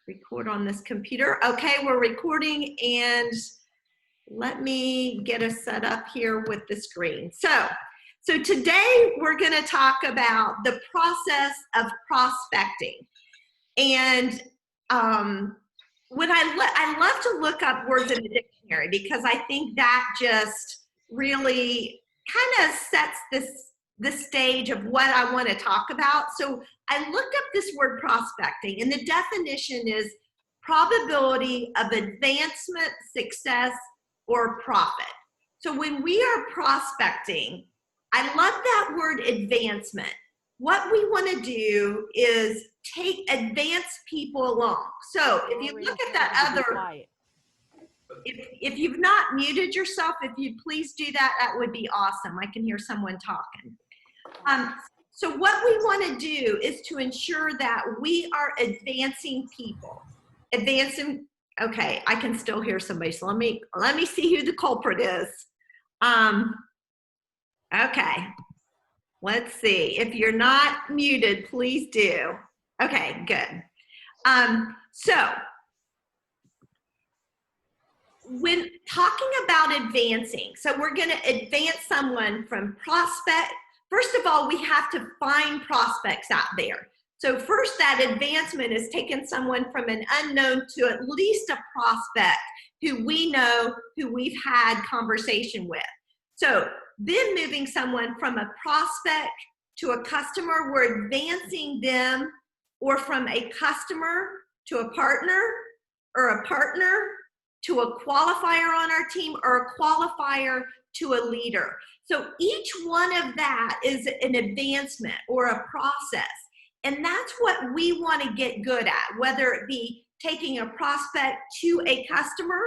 record on this computer. Okay, we're recording, and let me get us set up here with the screen. So today we're going to talk about the process of prospecting. And when I love to look up words in the dictionary, because I think that just really kind of sets the stage of what I want to talk about. So I looked up this word prospecting, and the definition is probability of advancement, success, or profit. So when we are prospecting, I love that word advancement. What we want to do is advance people along. So if you look at that other, if you've not muted yourself, if you'd please do that, that would be awesome. I can hear someone talking. So what we want to do is to ensure that we are advancing people. Advancing, okay, I can still hear somebody, so let me see who the culprit is. Okay, let's see. If you're not muted, please do. Okay, good. So when talking about advancing, so we're going to advance someone from prospect. First of all, we have to find prospects out there. So first, that advancement is taking someone from an unknown to at least a prospect who we know, who we've had conversation with. So then moving someone from a prospect to a customer, we're advancing them, or from a customer to a partner, or a partner to a qualifier on our team, or a qualifier to a leader. So each one of that is an advancement or a process. And that's what we want to get good at, whether it be taking a prospect to a customer,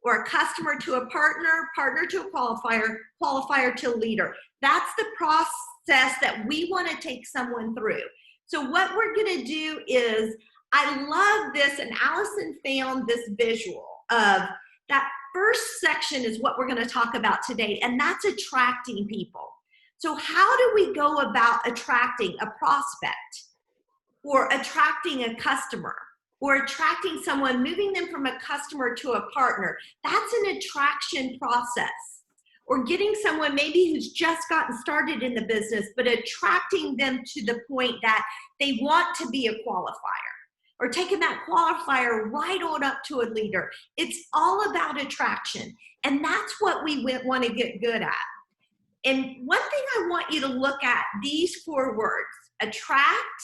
or a customer to a partner, partner to a qualifier, qualifier to a leader. That's the process that we want to take someone through. So what we're going to do is, I love this, and Allison found this visual of that first section is what we're going to talk about today, and that's attracting people. So how do we go about attracting a prospect, or attracting a customer, or attracting someone, moving them from a customer to a partner? That's an attraction process. Or getting someone maybe who's just gotten started in the business, but attracting them to the point that they want to be a qualifier, or taking that qualifier right on up to a leader. It's all about attraction, and that's what we want to get good at. And one thing I want you to look at, these 4 words: attract,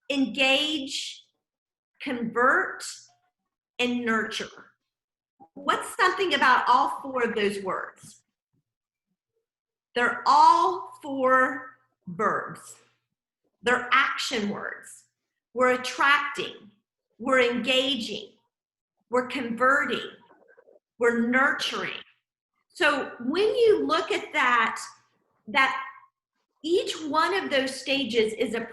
engage, convert, and nurture. What's something about all 4 of those words? They're all 4 verbs. They're action words. We're attracting, we're engaging, we're converting, we're nurturing. So when you look at that each one of those stages is a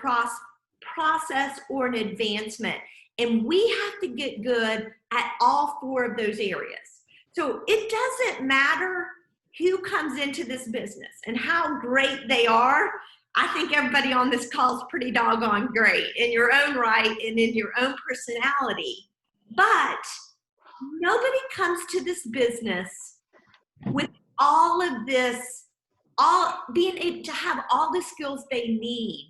process or an advancement, and we have to get good at all 4 of those areas. So it doesn't matter who comes into this business and how great they are. I think everybody on this call is pretty doggone great in your own right and in your own personality. But nobody comes to this business with all of this, being able to have all the skills they need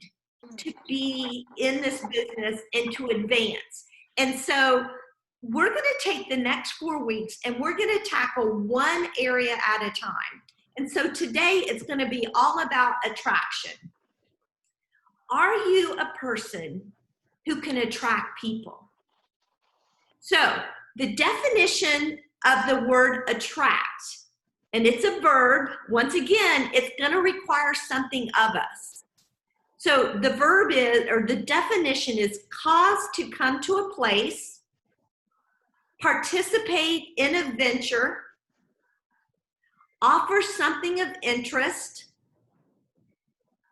to be in this business and to advance. And so we're going to take the next 4 weeks, and we're going to tackle one area at a time. And so today it's going to be all about attraction. Are you a person who can attract people? So the definition of the word attract, and it's a verb, once again, it's going to require something of us. So the verb is, or the definition is, cause to come to a place, participate in a venture, offer something of interest,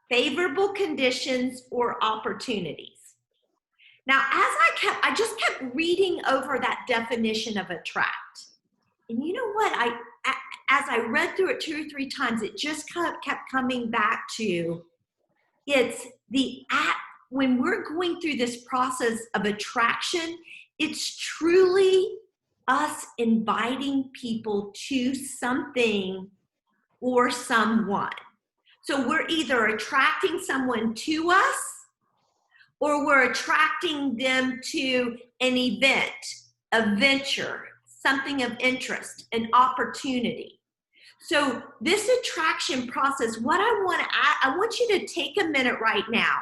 favorable conditions or opportunities. Now, as I just kept reading over that definition of attract, and you know what? As I read through it 2 or 3 times, it just kept coming back to, it's the when we're going through this process of attraction, it's truly us inviting people to something or someone. So we're either attracting someone to us or we're attracting them to an event, a venture, something of interest, an opportunity. So this attraction process, what I want you to take a minute right now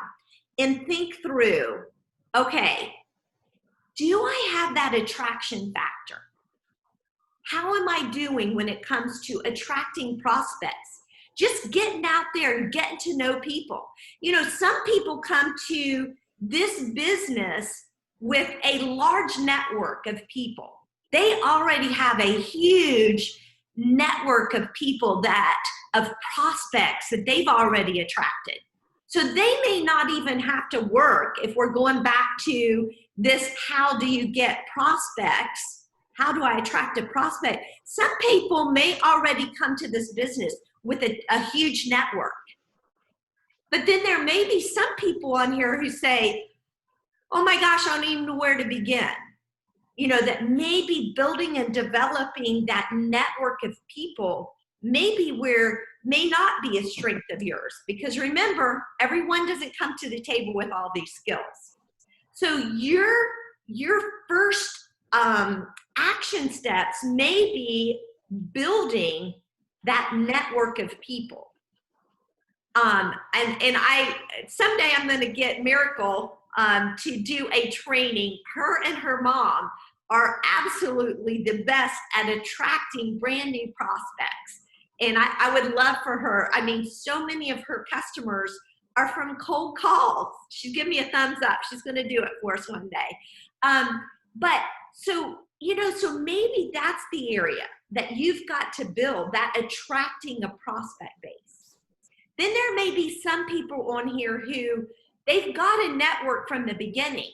and think through, okay, do I have that attraction factor? How am I doing when it comes to attracting prospects? Just getting out there and getting to know people. You know, some people come to this business with a large network of people. They already have a huge network of people of prospects that they've already attracted. So they may not even have to work, if we're going back to this, how do you get prospects? How do I attract a prospect? Some people may already come to this business with a huge network. But then there may be some people on here who say, oh my gosh, I don't even know where to begin. You know, that maybe building and developing that network of people may not be a strength of yours. Because remember, everyone doesn't come to the table with all these skills. So your first action steps may be building that network of people. And someday I'm going to get Miracle to do a training. Her and her mom are absolutely the best at attracting brand new prospects. And I would love for her. I mean, so many of her customers are from cold calls. She's giving me a thumbs up. She's going to do it for us one day. But so, you know, so maybe that's the area that you've got to build, that attracting a prospect base. Then there may be some people on here who they've got a network from the beginning,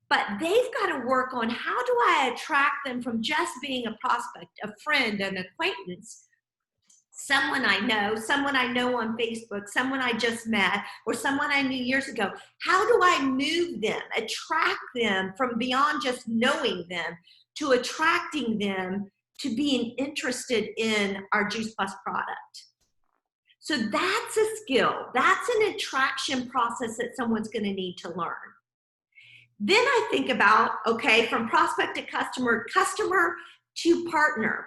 but they've got to work on how do I attract them from just being a prospect, a friend, an acquaintance, someone I know on Facebook, someone I just met, or someone I knew years ago. How do I move them, attract them from beyond just knowing them to attracting them to being interested in our Juice Plus product? So that's a skill. That's an attraction process that someone's going to need to learn. Then I think about, okay, from prospect to customer, customer to partner.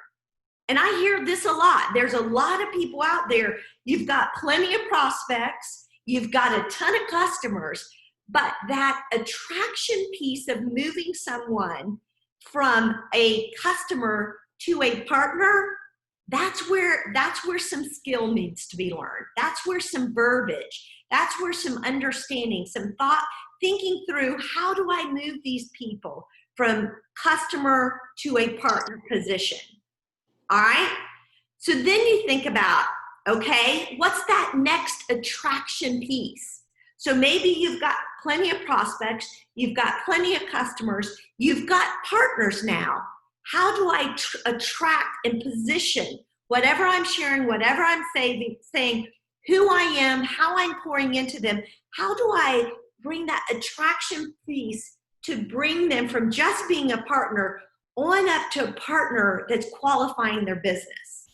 And I hear this a lot. There's a lot of people out there. You've got plenty of prospects. You've got a ton of customers. But that attraction piece of moving someone from a customer to a partner, that's where some skill needs to be learned. That's where some verbiage, that's where some understanding, some thought, thinking through, how do I move these people from customer to a partner position? All right. So then you think about, okay, what's that next attraction piece? So maybe you've got plenty of prospects, you've got plenty of customers, you've got partners now. How do I attract and position whatever I'm sharing, whatever I'm saying, who I am, how I'm pouring into them? How do I bring that attraction piece to bring them from just being a partner on up to a partner that's qualifying their business?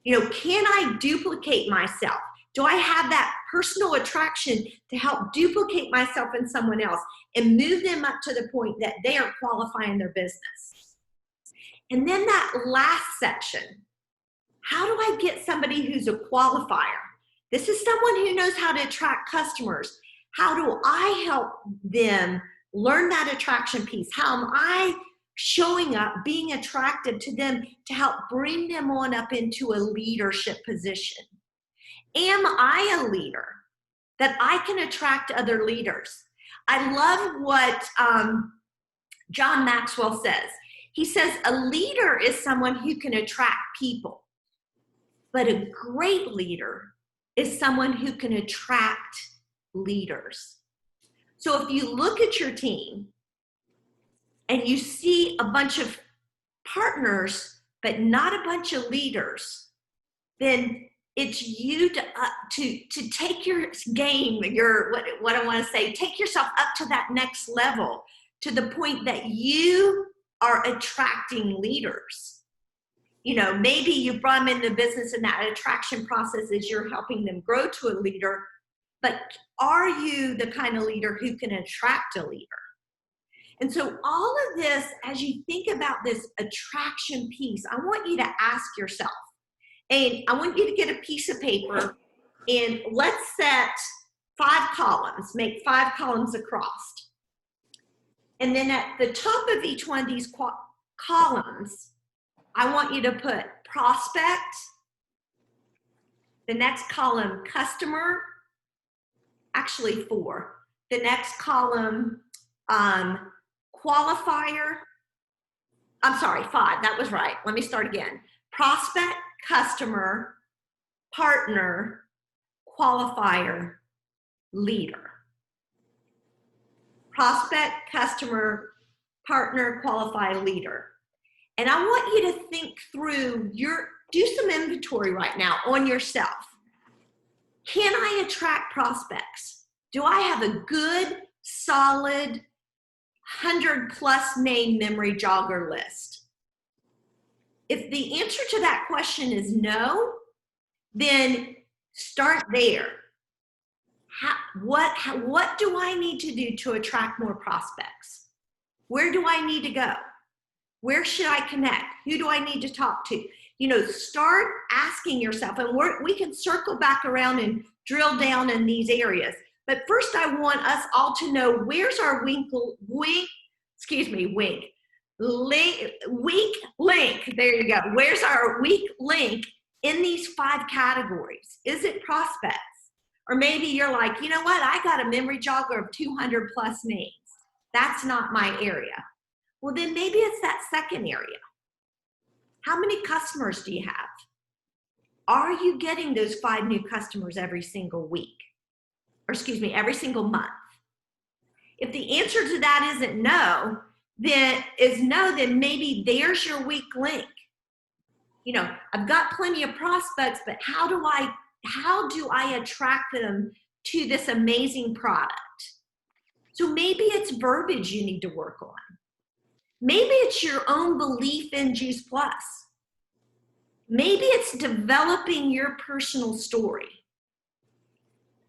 You know, can I duplicate myself? Do I have that personal attraction to help duplicate myself in someone else and move them up to the point that they are qualifying their business? And then that last section, how do I get somebody who's a qualifier? This is someone who knows how to attract customers. How do I help them learn that attraction piece? How am I showing up, being attractive to them to help bring them on up into a leadership position? Am I a leader that I can attract other leaders? I love what John Maxwell says. He says a leader is someone who can attract people, but a great leader is someone who can attract leaders. So if you look at your team and you see a bunch of partners, but not a bunch of leaders, then It's you to take your game, what I want to say, take yourself up to that next level, to the point that you are attracting leaders. You know, maybe you brought them into business and that attraction process is you're helping them grow to a leader, but are you the kind of leader who can attract a leader? And so all of this, as you think about this attraction piece, I want you to ask yourself, and I want you to get a piece of paper and let's set 5 columns, make 5 columns across. And then at the top of each one of these columns, I want you to put prospect, the next column customer, actually 4. The next column qualifier, I'm sorry, 5, that was right. Let me start again. Prospect, customer, partner, qualifier, leader. Prospect, customer, partner, qualifier, leader. And I want you to think through do some inventory right now on yourself. Can I attract prospects? Do I have a good, solid 100+ name memory jogger list? If the answer to that question is no, then start there. What do I need to do to attract more prospects? Where do I need to go? Where should I connect? Who do I need to talk to? You know, start asking yourself, and we can circle back around and drill down in these areas. But first, I want us all to know, where's our weak link. There you go. Where's our weak link in these 5 categories? Is it prospects? Or maybe you're like, you know what? I got a memory jogger of 200+ names. That's not my area. Well, then maybe it's that second area. How many customers do you have? Are you getting those 5 new customers every single week? Or excuse me, every single month? If the answer to that isn't no, then maybe there's your weak link. You know, I've got plenty of prospects, but how do I attract them to this amazing product? So maybe it's verbiage you need to work on. Maybe it's your own belief in Juice Plus. Maybe it's developing your personal story.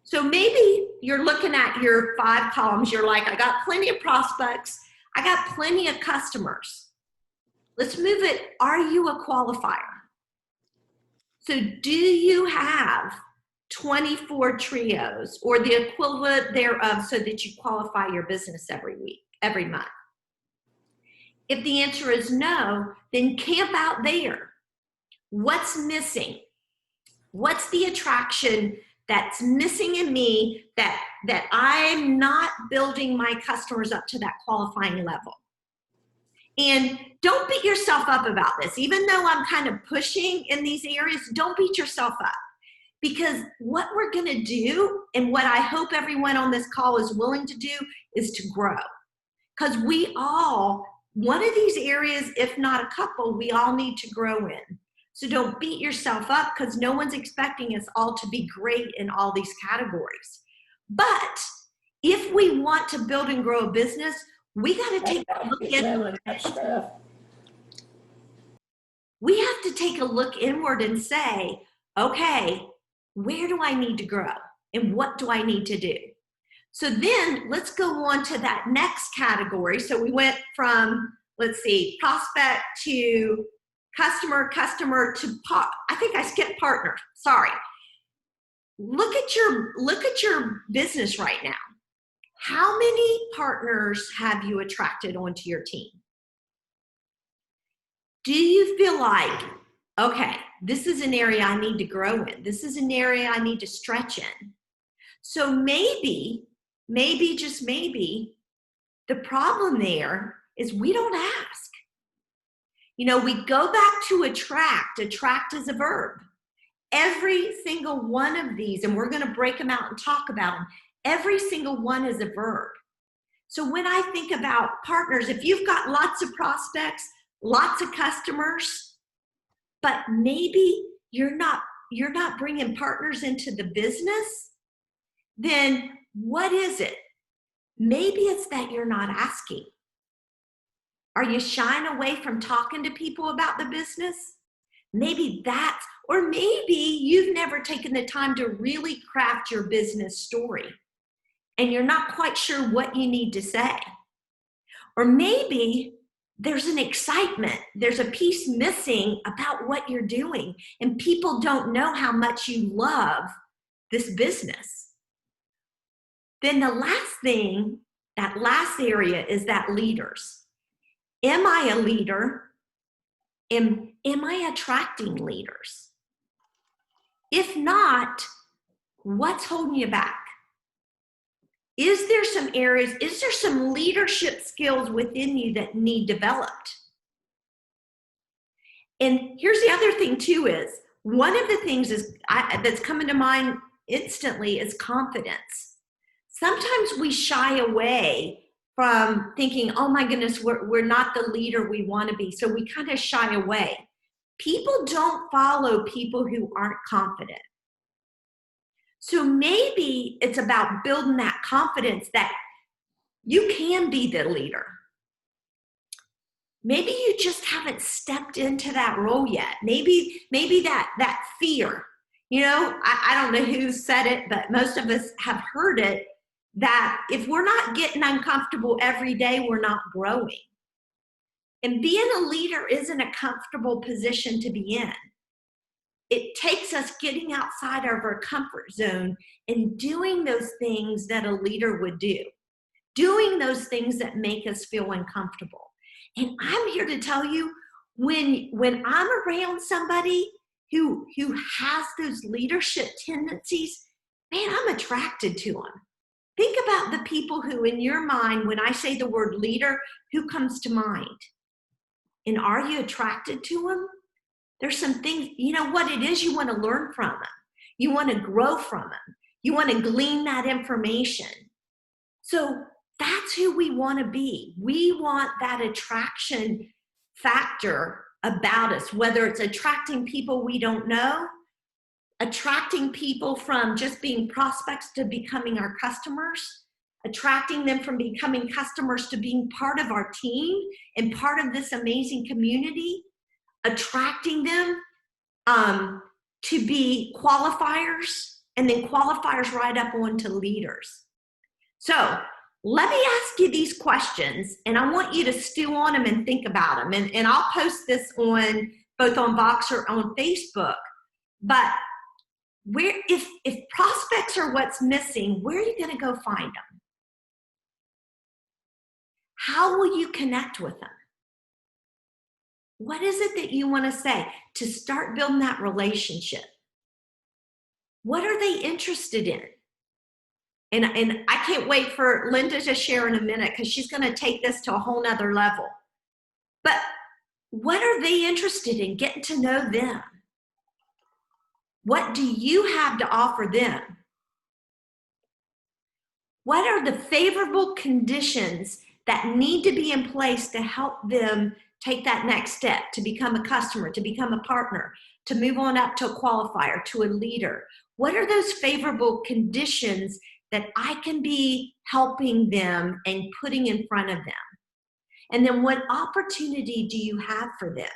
So maybe you're looking at your 5 columns. You're like, I got plenty of prospects. I got plenty of customers. Let's move it. Are you a qualifier? So do you have 24 trios or the equivalent thereof so that you qualify your business every week, every month? If the answer is no, then camp out there. What's missing? What's the attraction that's missing in me that I'm not building my customers up to that qualifying level? And don't beat yourself up about this. Even though I'm kind of pushing in these areas, don't beat yourself up. Because what we're gonna do, and what I hope everyone on this call is willing to do, is to grow. Because one of these areas, if not a couple, we all need to grow in. So don't beat yourself up, because no one's expecting us all to be great in all these categories. But if we want to build and grow a business, we got to take a look we have to take a look inward and say, okay, where do I need to grow? And what do I need to do? So then let's go on to that next category. So we went from, let's see, prospect to customer to I think I skipped partner. Sorry. Look at your business right now. How many partners have you attracted onto your team? Do you feel like, okay, this is an area I need to grow in. This is an area I need to stretch in. So maybe, just maybe, the problem there is we don't ask. You know, we go back to attract. Attract is a verb. Every single one of these, and we're going to break them out and talk about them, every single one is a verb. So when I think about partners, if you've got lots of prospects, lots of customers, but maybe you're not you're not bringing partners into the business, then what is it? Maybe it's that you're not asking. Are you shying away from talking to people about the business? Maybe that's, or maybe you've never taken the time to really craft your business story and you're not quite sure what you need to say. Or maybe there's an excitement, there's a piece missing about what you're doing, and people don't know how much you love this business. Then the last thing, that last area is that leaders. Am I a leader? Am I attracting leaders? If not, what's holding you back? Is there some areas, is there some leadership skills within you that need developed? And here's the other thing too is, one of the things that's coming to mind instantly is confidence. Sometimes we shy away from thinking, oh my goodness, we're not the leader we want to be. So we kind of shy away. People don't follow people who aren't confident. So maybe it's about building that confidence that you can be the leader. Maybe you just haven't stepped into that role yet. Maybe that fear. You know, I don't know who said it, but most of us have heard it, that if we're not getting uncomfortable every day, we're not growing. And being a leader isn't a comfortable position to be in. It takes us getting outside of our comfort zone and doing those things that a leader would do, doing those things that make us feel uncomfortable. And I'm here to tell you, when I'm around somebody who has those leadership tendencies, man, I'm attracted to them. Think about the people who, in your mind, when I say the word leader, who comes to mind? And are you attracted to them? There's some things, you know what it is, you want to learn from them. You want to grow from them. You want to glean that information. So that's who we want to be. We want that attraction factor about us, whether it's attracting people we don't know, attracting people from just being prospects to becoming our customers, attracting them from becoming customers to being part of our team and part of this amazing community, attracting them to be qualifiers, and then qualifiers right up onto leaders. So let me ask you these questions, and I want you to stew on them and think about them. And I'll post this on both on Voxer on Facebook. But where, if prospects are what's missing, where are you going to go find them? How will you connect with them? What is it that you want to say to start building that relationship? What are they interested in? And I can't wait for Linda to share in a minute, because she's going to take this to a whole nother level. But what are they interested in? Getting to know them. What do you have to offer them? What are the favorable conditions that need to be in place to help them take that next step, to become a customer, to become a partner, to move on up to a qualifier, to a leader? What are those favorable conditions that I can be helping them and putting in front of them? And then what opportunity do you have for them?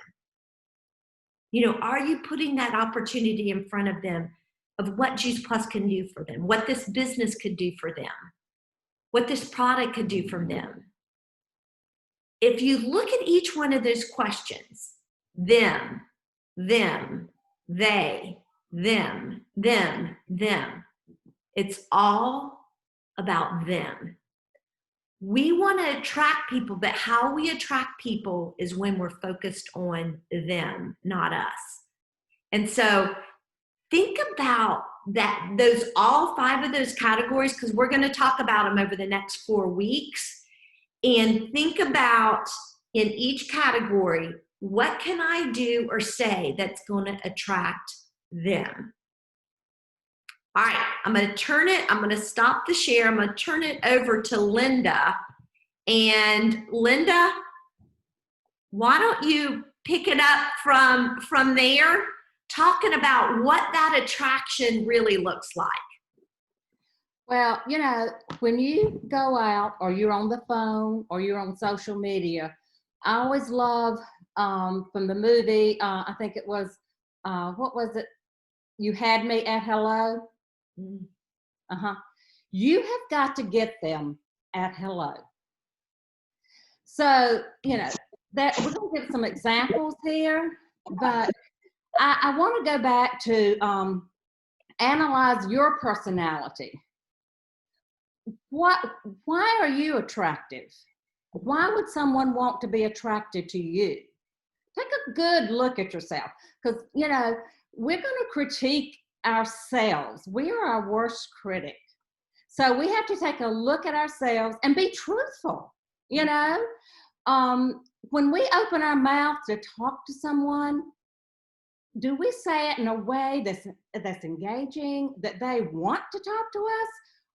You know, are you putting that opportunity in front of them of what Juice Plus can do for them, what this business could do for them, what this product could do for them? If you look at each one of those questions, them, they, them, it's all about them. We want to attract people, but how we attract people is when we're focused on them, not us. And so think about that, those all 5 of those categories, because we're going to talk about them over the next 4 weeks. And think about, in each category, what can I do or say that's going to attract them? All right, I'm going to stop the share. I'm going to turn it over to Linda. And Linda, why don't you pick it up from there? talking about what that attraction really looks like. Well, you know, when you go out or you're on the phone or you're on social media, I always love from the movie, I think it was, what was it? You Had Me at Hello. Mm. Uh-huh. You have got to get them at hello. So, you know, that we're going to give some examples here, but I want to go back to analyze your personality. What, why are you attractive? Why would someone want to be attracted to you? Take a good look at yourself, because, you know, we're going to critique ourselves. We are our worst critic. So we have to take a look at ourselves and be truthful, you know? When we open our mouth to talk to someone, do we say it in a way that's engaging, that they want to talk to us?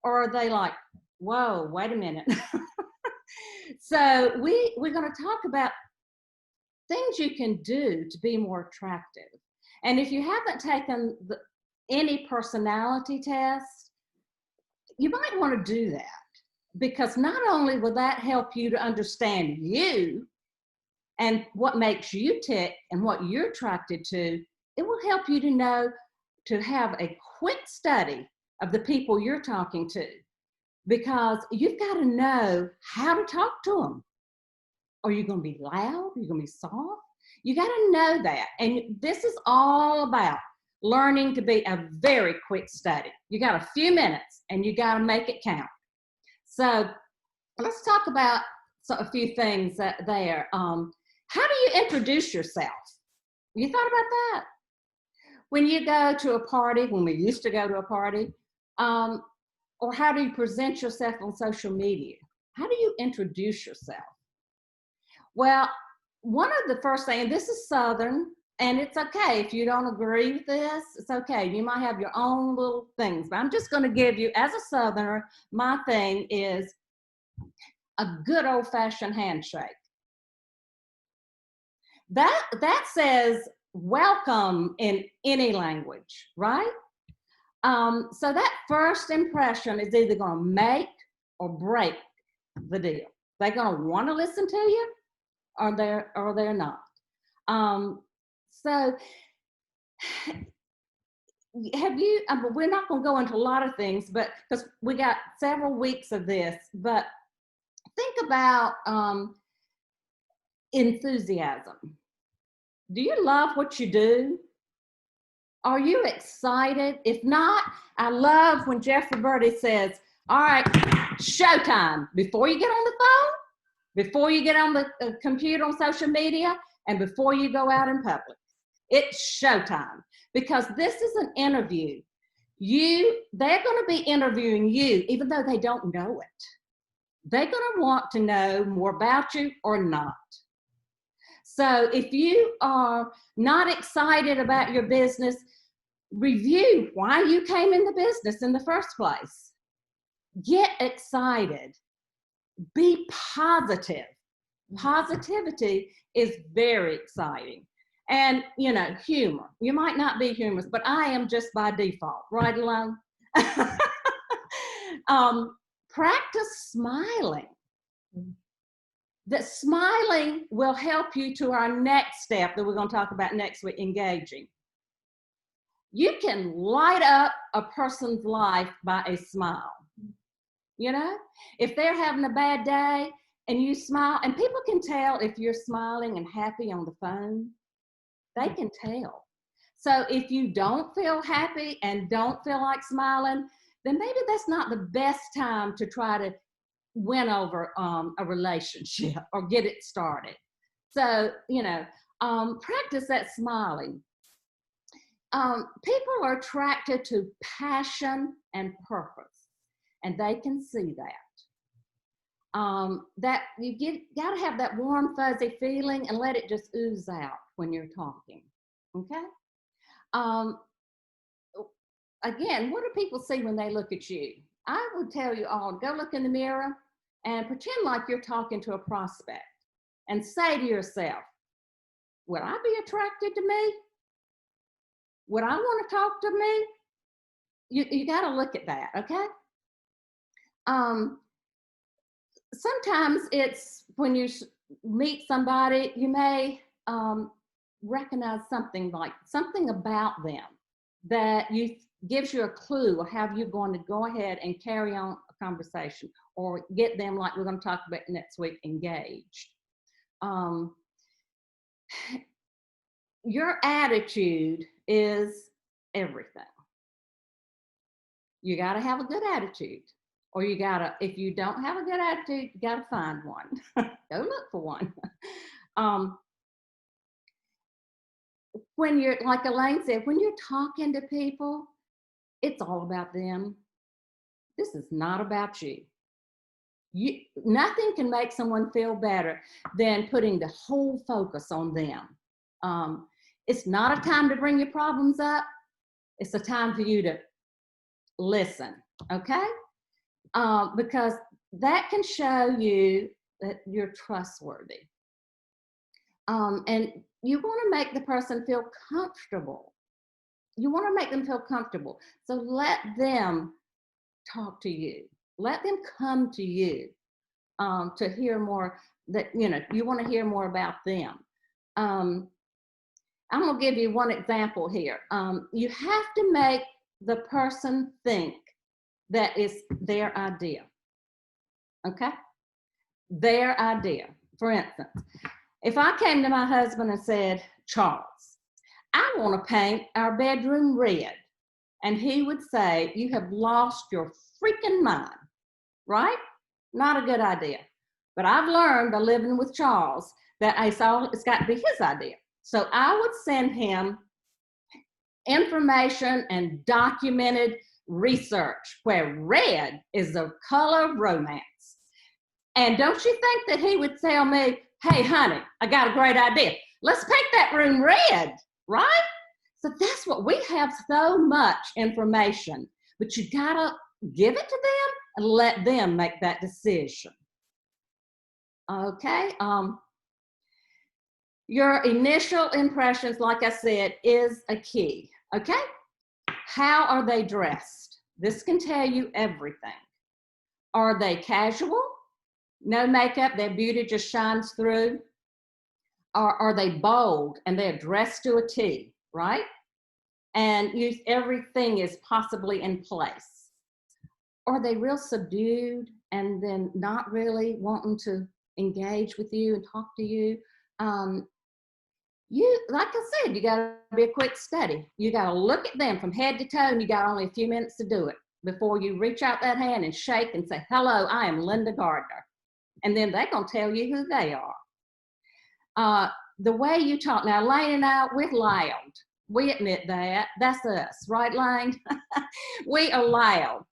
Or are they like, whoa, wait a minute. So we're going to talk about things you can do to be more attractive. And if you haven't taken any personality test, you might want to do that, because not only will that help you to understand you and what makes you tick and what you're attracted to, it will help you to know, to have a quick study of the people you're talking to, because you've got to know how to talk to them. Are you going to be loud? Are you going to be soft? You got to know that. And this is all about learning to be a very quick study. You got a few minutes and you got to make it count. So let's talk about a few things there. How do you introduce yourself? You thought about that? When you go to a party, when we used to go to a party, or how do you present yourself on social media? How do you introduce yourself? Well, one of the first things, and this is Southern, and it's okay if you don't agree with this, it's okay. You might have your own little things, but I'm just going to give you, as a Southerner, my thing is a good old-fashioned handshake. That says welcome in any language, right? So that first impression is either going to make or break the deal. They're going to want to listen to you, or they're not. So have you, we're not going to go into a lot of things, but because we got several weeks of this, but think about enthusiasm. Do you love what you do? Are you excited? If not, I love when Jeffrey Birdie says, all right, showtime. Before you get on the phone, before you get on the computer on social media, and before you go out in public. It's showtime, because this is an interview. They're going to be interviewing you, even though they don't know it. They're going to want to know more about you or not. So if you are not excited about your business, review why you came in the business in the first place. Get excited. Be positive. Positivity is very exciting. And, you know, humor. You might not be humorous, but I am just by default, right, Alone? Practice smiling. That smiling will help you to our next step that we're going to talk about next week, engaging. You can light up a person's life by a smile. You know, if they're having a bad day and you smile, and people can tell if you're smiling and happy on the phone, they can tell. So if you don't feel happy and don't feel like smiling, then maybe that's not the best time to try to win over a relationship or get it started. So, you know, practice that smiling. People are attracted to passion and purpose, and they can see that. That you got to have that warm, fuzzy feeling and let it just ooze out when you're talking, okay? Again, what do people see when they look at you? I would tell you all, go look in the mirror and pretend like you're talking to a prospect and say to yourself, would I be attracted to me? would I want to talk to me? You got to look at that, okay? Sometimes it's when you meet somebody, you may recognize something about them that gives you a clue of how you're going to go ahead and carry on a conversation or get them, like we're going to talk about next week, engaged. Your attitude is everything. You got to have a good attitude, or if you don't have a good attitude, you got to find one. Go look for one. When you're, like Elaine said, when you're talking to people, it's all about them. This is not about you. Nothing can make someone feel better than putting the whole focus on them. It's not a time to bring your problems up. It's a time for you to listen, okay? Because that can show you that you're trustworthy. And you want to make the person feel comfortable. You want to make them feel comfortable. So let them talk to you. Let them come to you to hear more, that, you want to hear more about them. I'm going to give you one example here. You have to make the person think that it's their idea, okay? Their idea. For instance, if I came to my husband and said, Charles, I want to paint our bedroom red, and he would say, you have lost your freaking mind, right? Not a good idea. But I've learned by living with Charles that it's got to be his idea. So I would send him information and documented research where red is the color of romance. And don't you think that he would tell me, hey, honey, I got a great idea. Let's paint that room red, right? So that's what we have, so much information, but you gotta give it to them and let them make that decision. Okay, your initial impressions, like I said, is a key, okay? How are they dressed? This can tell you everything. Are they casual? No makeup, their beauty just shines through? Or are they bold and they're dressed to a T, right? And everything is possibly in place. Are they real subdued and then not really wanting to engage with you and talk to you? Like I said, you gotta be a quick study. You gotta look at them from head to toe, and you got only a few minutes to do it before you reach out that hand and shake and say, hello, I am Linda Gardner. And then they're gonna tell you who they are. The way you talk, now Lane and I, we're loud. We admit that, that's us, right Lane? We are loud.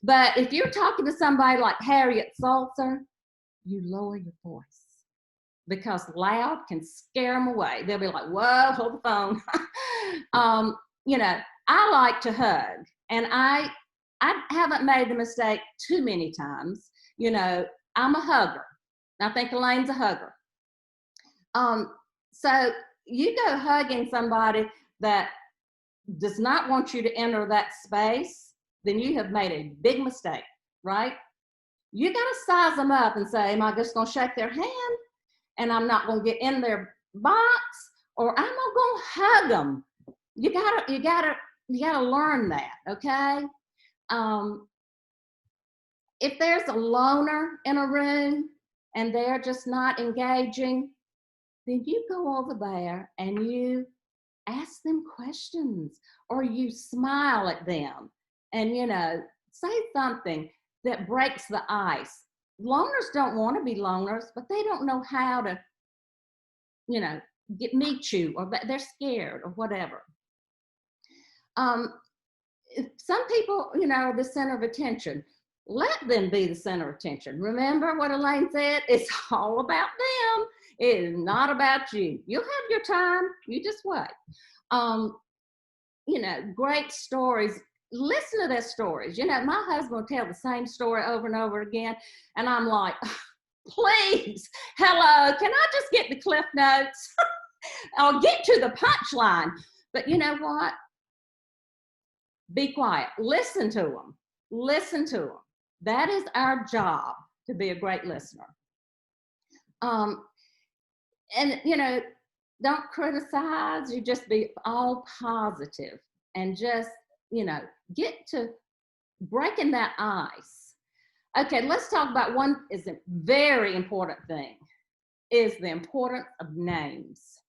But if you're talking to somebody like Harriet Salter, you lower your voice, because loud can scare them away. They'll be like, whoa, hold the phone. I like to hug, and I haven't made the mistake too many times. I'm a hugger. I think Elaine's a hugger. So you go hugging somebody that does not want you to enter that space, then you have made a big mistake, right? You got to size them up and say, am I just going to shake their hand and I'm not going to get in their box, or am I going to hug them? You gotta learn that, okay? If there's a loner in a room and they're just not engaging, then you go over there and you ask them questions, or you smile at them and, say something that breaks the ice. Loners don't want to be loners, but they don't know how to, meet you, or they're scared or whatever. Some people, are the center of attention. Let them be the center of attention. Remember what Elaine said? It's all about them. It is not about you. You'll have your time. You just wait. Great stories. Listen to their stories. My husband will tell the same story over and over again, and I'm like, please, hello, can I just get the Cliff Notes? I'll get to the punchline. But you know what? Be quiet. Listen to them. Listen to them. That is our job, to be a great listener. And, you know, don't criticize. You just be all positive and just, you know, get to breaking that ice. Okay, let's talk about one is a very important thing, is the importance of names.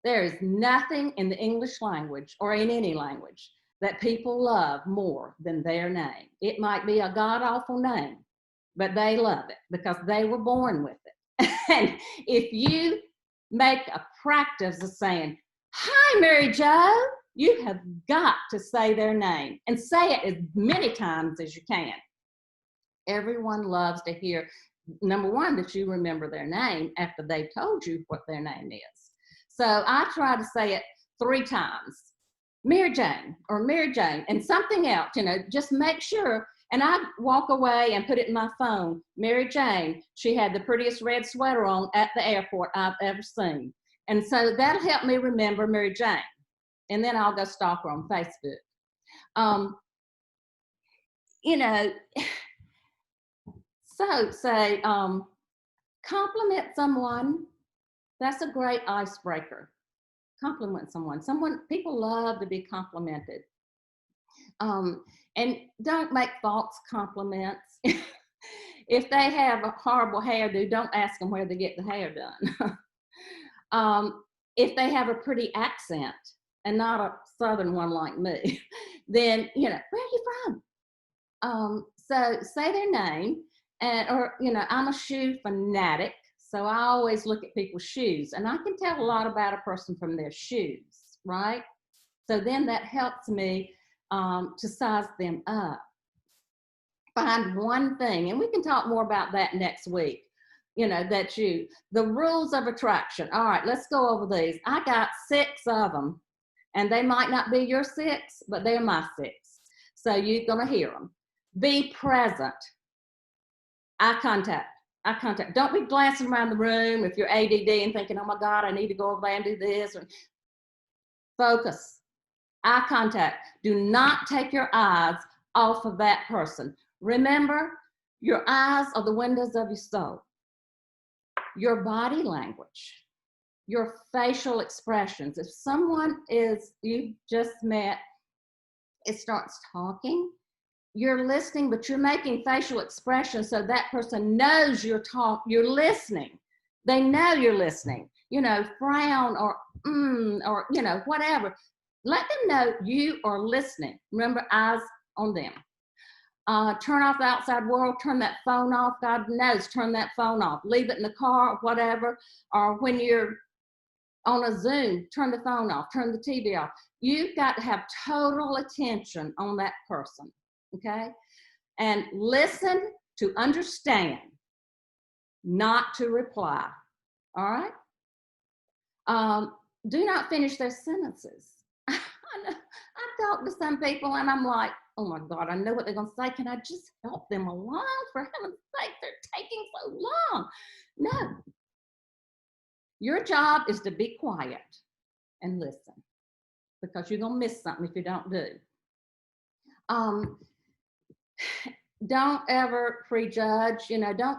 There is nothing in the English language or in any language that people love more than their name. It might be a god-awful name, but they love it because they were born with it. And if you make a practice of saying, "Hi, Mary Jo," you have got to say their name and say it as many times as you can. Everyone loves to hear, number one, that you remember their name after they've told you what their name is. So I try to say it 3 times. Mary Jane or Mary Jane and something else, you know, just make sure. And I walk away and put it in my phone. Mary Jane, she had the prettiest red sweater on at the airport I've ever seen. And so that'll help me remember Mary Jane. And then I'll go stalk her on Facebook. You know, so say, compliment someone. That's a great icebreaker. Compliment someone. People love to be complimented. And don't make false compliments. If they have a horrible hairdo, don't ask them where they get the hair done. If they have a pretty accent and not a Southern one like me, then, you know, where are you from? So say their name, or, you know, I'm a shoe fanatic. So I always look at people's shoes, and I can tell a lot about a person from their shoes, right? So then that helps me to size them up. Find one thing, and we can talk more about that next week, you know, the rules of attraction. All right, let's go over these. I got 6 of them, and they might not be your 6, but they're my 6. So you're gonna hear them. Be present. Eye contact. Eye contact. Don't be glancing around the room if you're ADD and thinking, "Oh my God, I need to go over there and do this." Focus. Eye contact. Do not take your eyes off of that person. Remember, your eyes are the windows of your soul. Your body language, your facial expressions. If someone you just met, it starts talking, you're listening, but you're making facial expressions so that person knows you're listening. They know you're listening. You know, frown or or, you know, whatever. Let them know you are listening. Remember, eyes on them. Turn off the outside world. Turn that phone off. God knows, turn that phone off. Leave it in the car or whatever. Or when you're on a Zoom, turn the phone off. Turn the TV off. You've got to have total attention on that person. Okay? And listen to understand, not to reply. All right? Do not finish their sentences. I talk to some people and I'm like, "Oh my God, I know what they're going to say. Can I just help them along? For heaven's sake, they're taking so long." No. Your job is to be quiet and listen, because you're going to miss something if you don't do. Don't ever prejudge, you know, don't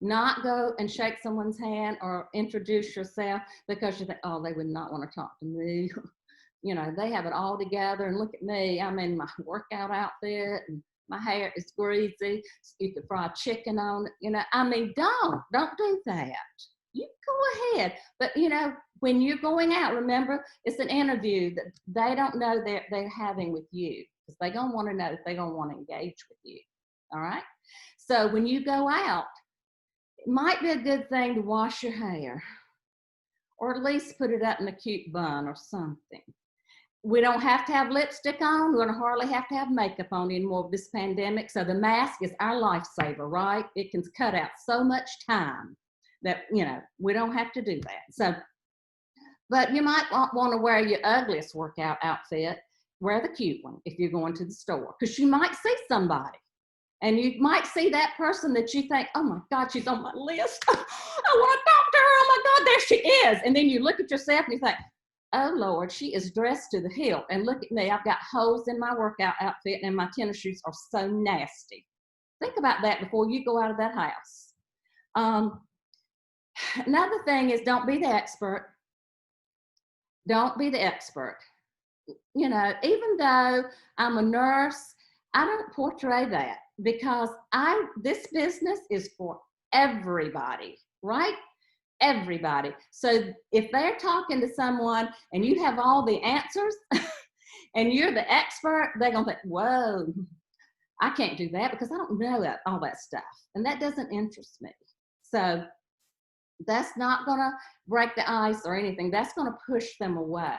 not go and shake someone's hand or introduce yourself because you think, "Oh, they would not want to talk to me." You know, they have it all together, and look at me. I'm in my workout outfit and my hair is greasy. You could fry chicken on it. You know, I mean, don't do that. You go ahead. But, you know, when you're going out, remember, it's an interview that they don't know they're having with you, because they're going to want to know if they're going to want to engage with you. All right? So when you go out, it might be a good thing to wash your hair, or at least put it up in a cute bun or something. We don't have to have lipstick on. We're going to hardly have to have makeup on anymore with this pandemic. So the mask is our lifesaver, right? It can cut out so much time that, you know, we don't have to do that. So, but you might want to wear your ugliest workout outfit. Wear the cute one if you're going to the store, because you might see somebody. And you might see that person that you think, "Oh my God, she's on my list. I want to talk to her. Oh my God, there she is." And then you look at yourself and you think, oh Lord, she is dressed to the hilt. And look at me, I've got holes in my workout outfit and my tennis shoes are so nasty. Think about that before you go out of that house. Another thing is don't be the expert. Don't be the expert. You know, even though I'm a nurse, I don't portray that because this business is for everybody, right? Everybody. So if they're talking to someone and you have all the answers and you're the expert, they're gonna think, whoa, I can't do that because I don't know all that stuff. And that doesn't interest me. So that's not gonna break the ice or anything. That's gonna push them away.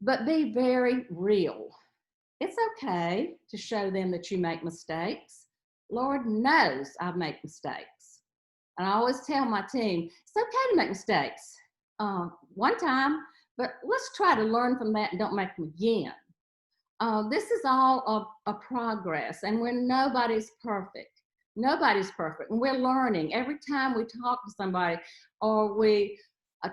But be very real. It's okay to show them that you make mistakes. Lord knows I make mistakes. And I always tell my team, it's okay to make mistakes one time, but let's try to learn from that and don't make them again. This is all a progress, and nobody's perfect. Nobody's perfect, and we're learning. Every time we talk to somebody or we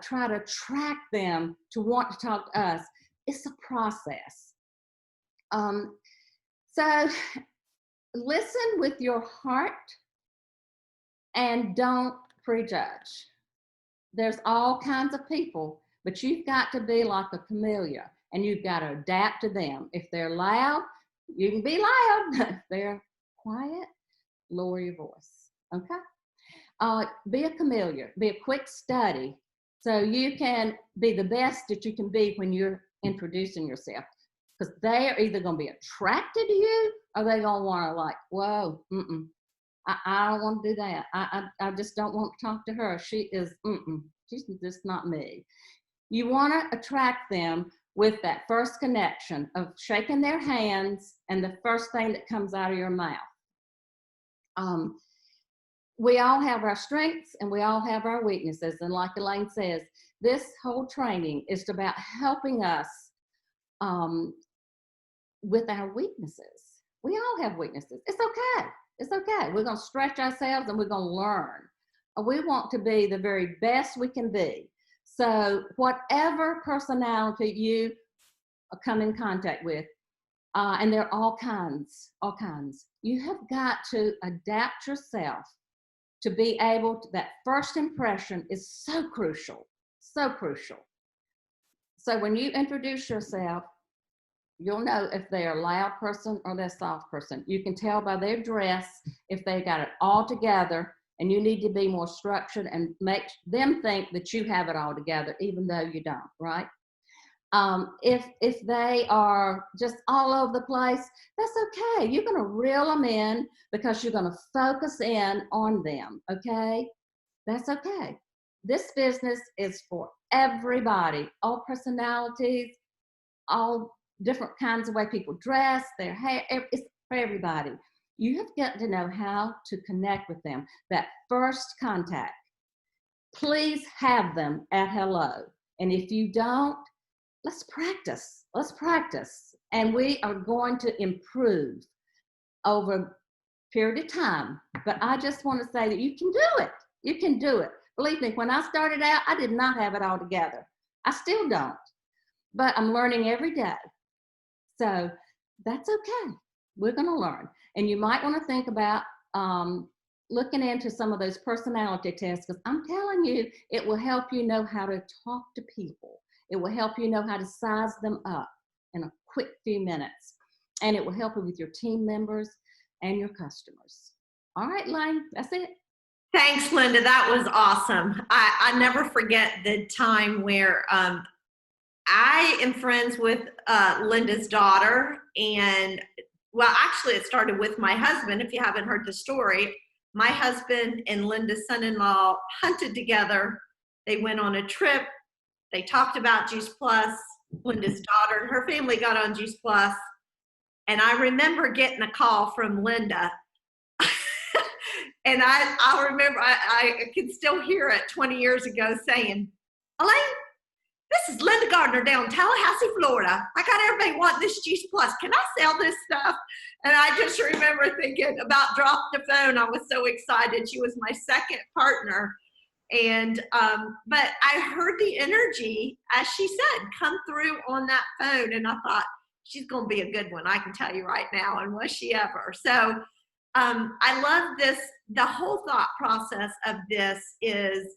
try to attract them to want to talk to us, it's a process. So listen with your heart and don't prejudge. There's all kinds of people, but you've got to be like a chameleon and you've got to adapt to them. If they're loud, you can be loud. If they're quiet, lower your voice, okay? Be a chameleon, be a quick study so you can be the best that you can be when you're introducing yourself. Because they are either going to be attracted to you or they're going to want to like, whoa, I don't want to do that. I just don't want to talk to her. She is, she's just not me. You want to attract them with that first connection of shaking their hands and the first thing that comes out of your mouth. We all have our strengths and we all have our weaknesses. And like Elaine says, this whole training is about helping us with our weaknesses. We all have weaknesses. It's okay. It's okay. We're going to stretch ourselves and we're going to learn. We want to be the very best we can be. So whatever personality you come in contact with, and there are all kinds, you have got to adapt yourself to be able to, that first impression is so crucial, so crucial. So when you introduce yourself, you'll know if they're a loud person or they're a soft person. You can tell by their dress if they got it all together, and you need to be more structured and make them think that you have it all together, even though you don't, right? If they are just all over the place, that's okay. You're going to reel them in because you're going to focus in on them, okay? That's okay. This business is for everybody, all personalities, all different kinds of way people dress, their hair, it's for everybody. You have got to know how to connect with them. That first contact, please have them at hello. And if you don't, let's practice. Let's practice. And we are going to improve over a period of time. But I just want to say that you can do it. You can do it. Believe me, when I started out, I did not have it all together. I still don't. But I'm learning every day. So that's okay. We're going to learn. And you might want to think about looking into some of those personality tests, because I'm telling you, it will help you know how to talk to people. It will help you know how to size them up in a quick few minutes. And it will help you with your team members and your customers. All right, Lane, that's it. Thanks, Linda. That was awesome. I never forget the time where I am friends with Linda's daughter. And well, actually it started with my husband. If you haven't heard the story, my husband and Linda's son-in-law hunted together. They went on a trip. They talked about Juice Plus. Linda's daughter and her family got on Juice Plus. And I remember getting a call from Linda. And I remember, I can still hear it 20 years ago saying, Elaine, this is Linda Gardner down in Tallahassee, Florida. I got everybody wanting this Juice Plus. Can I sell this stuff? And I just remember thinking about dropping the phone. I was so excited. She was my second partner. And, but I heard the energy, as she said, come through on that phone. And I thought, she's going to be a good one. I can tell you right now. And was she ever? So I love this. The whole thought process of this is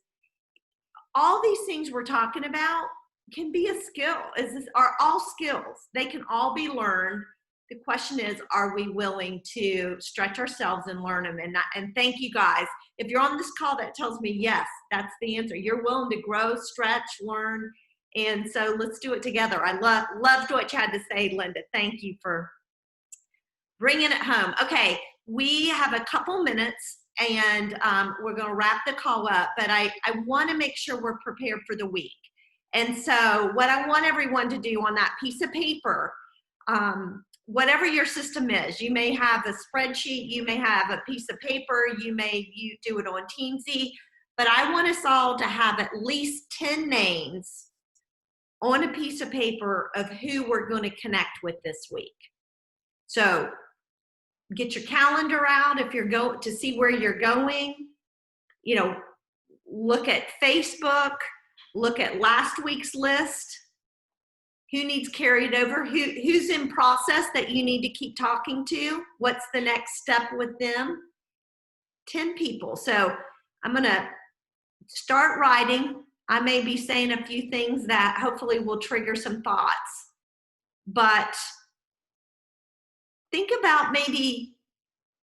all these things we're talking about can be a skill, are all skills. They can all be learned. The question is, are we willing to stretch ourselves and learn them? And thank you guys. If you're on this call, that tells me, yes, that's the answer. You're willing to grow, stretch, learn. And so let's do it together. I loved what you had to say, Linda. Thank you for bringing it home. Okay, we have a couple minutes and we're going to wrap the call up, but I want to make sure we're prepared for the week. And so what I want everyone to do on that piece of paper, whatever your system is, you may have a spreadsheet, you may have a piece of paper, you do it on Teamsy, but I want us all to have at least 10 names on a piece of paper of who we're going to connect with this week. So get your calendar out if you're going to see where you're going. You know, look at Facebook, look at last week's list. Who needs carried over? Who's in process that you need to keep talking to? What's the next step with them? 10 people. So I'm going to start writing. I may be saying a few things that hopefully will trigger some thoughts. But think about maybe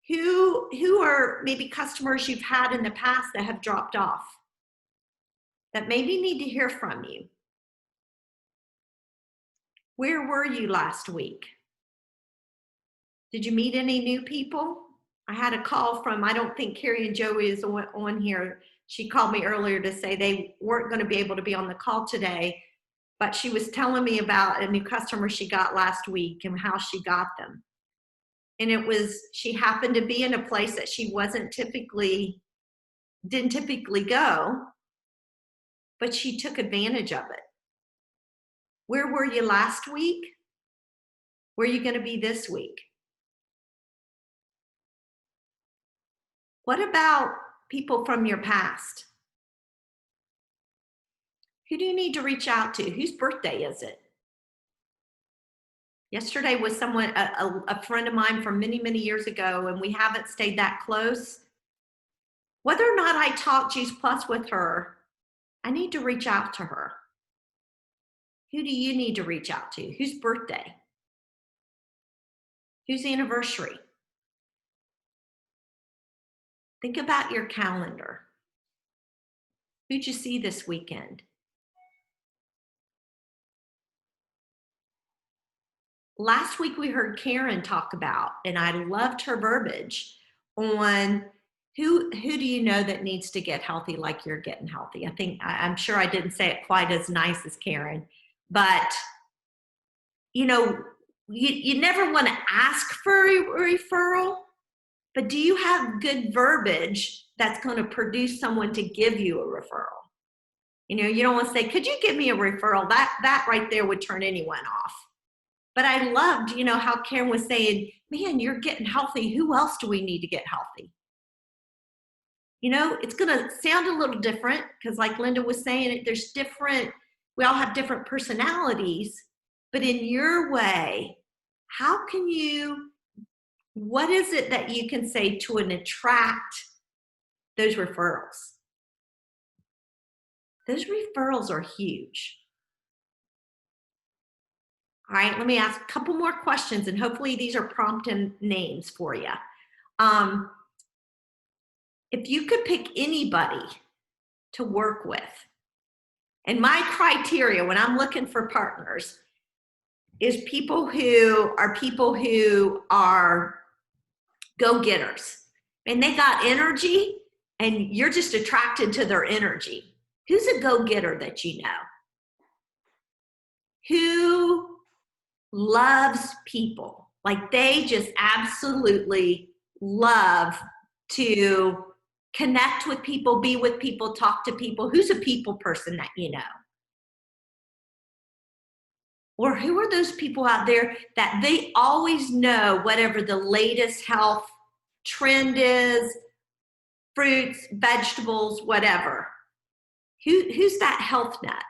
who are maybe customers you've had in the past that have dropped off, that maybe need to hear from you. Where were you last week? Did you meet any new people? I had a call from, I don't think Carrie and Joey is on here. She called me earlier to say they weren't going to be able to be on the call today, but she was telling me about a new customer she got last week and how she got them. And it was, she happened to be in a place that she didn't typically go, but she took advantage of it. Where were you last week? Where are you going to be this week? What about people from your past? Who do you need to reach out to? Whose birthday is it? Yesterday was someone, a friend of mine from many, many years ago, and we haven't stayed that close. Whether or not I talk Juice Plus with her, I need to reach out to her. Who do you need to reach out to? Whose birthday? Whose anniversary? Think about your calendar. Who'd you see this weekend? Last week we heard Karen talk about, and I loved her verbiage on who do you know that needs to get healthy like you're getting healthy. I'm sure I didn't say it quite as nice as Karen, but you know, you never want to ask for a referral, but do you have good verbiage that's going to produce someone to give you a referral? You know, you don't want to say, could you give me a referral? That right there would turn anyone off. But I loved, you know, how Karen was saying, man, you're getting healthy. Who else do we need to get healthy? You know, it's going to sound a little different because like Linda was saying, we all have different personalities, but in your way, what is it that you can say to attract those referrals? Those referrals are huge. All right, let me ask a couple more questions, and hopefully these are prompting names for you. If you could pick anybody to work with, and my criteria when I'm looking for partners is people who are go-getters, and they got energy, and you're just attracted to their energy. Who's a go-getter that you know? Who loves people? Like they just absolutely love to connect with people, be with people, talk to people. Who's a people person that you know? Or who are those people out there that they always know whatever the latest health trend is, fruits, vegetables, whatever. Who's that health net?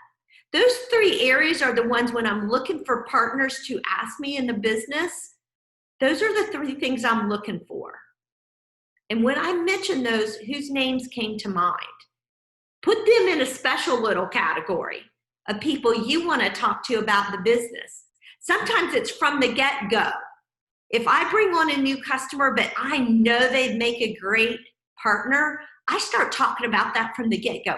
Those 3 areas are the ones when I'm looking for partners to ask me in the business. Those are the 3 things I'm looking for. And when I mention those, whose names came to mind? Put them in a special little category of people you want to talk to about the business. Sometimes it's from the get-go. If I bring on a new customer, but I know they'd make a great partner, I start talking about that from the get-go.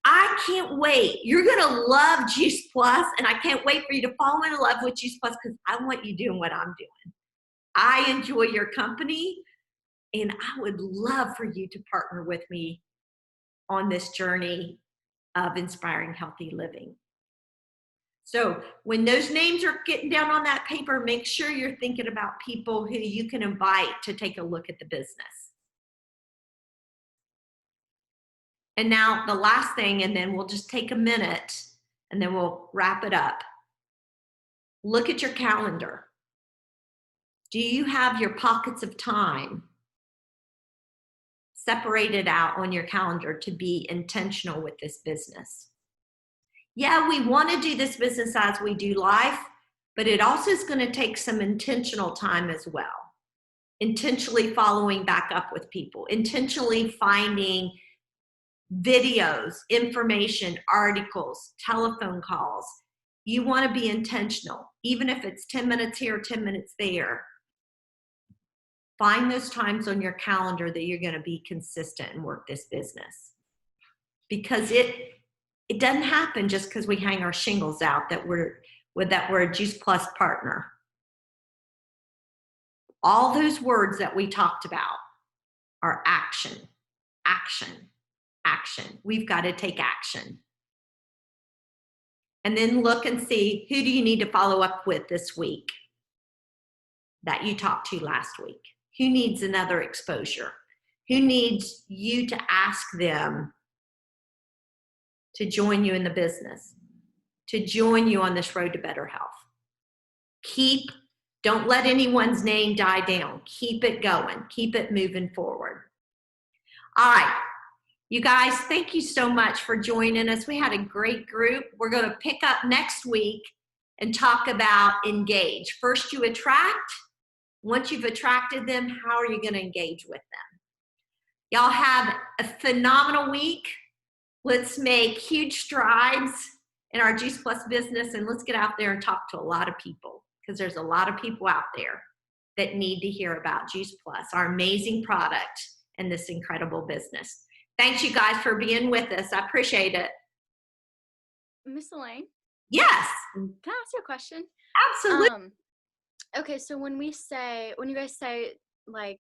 I can't wait. You're going to love Juice Plus, and I can't wait for you to fall in love with Juice Plus because I want you doing what I'm doing. I enjoy your company, and I would love for you to partner with me on this journey of inspiring healthy living. So when those names are getting down on that paper, make sure you're thinking about people who you can invite to take a look at the business. And now the last thing, and then we'll just take a minute and then we'll wrap it up. Look at your calendar. Do you have your pockets of time separated out on your calendar to be intentional with this business? Yeah, we want to do this business as we do life, but it also is going to take some intentional time as well. Intentionally following back up with people, intentionally finding videos, information, articles, telephone calls. You want to be intentional, even if it's 10 minutes here, 10 minutes there. Find those times on your calendar that you're going to be consistent and work this business. Because it doesn't happen just because we hang our shingles out that we're a Juice Plus partner. All those words that we talked about are action, action, action. We've got to take action. And then look and see, who do you need to follow up with this week that you talked to last week? Who needs another exposure? Who needs you to ask them to join you in the business, to join you on this road to better health? Don't let anyone's name die down. Keep it going. Keep it moving forward. All right, you guys, thank you so much for joining us. We had a great group. We're going to pick up next week and talk about engage. First, you attract. Once you've attracted them, how are you going to engage with them? Y'all have a phenomenal week. Let's make huge strides in our Juice Plus business, and let's get out there and talk to a lot of people, because there's a lot of people out there that need to hear about Juice Plus, our amazing product and this incredible business. Thanks, you guys, for being with us. I appreciate it. Miss Elaine, Yes, can I ask you a question? absolutely. Okay, so when you guys say, like,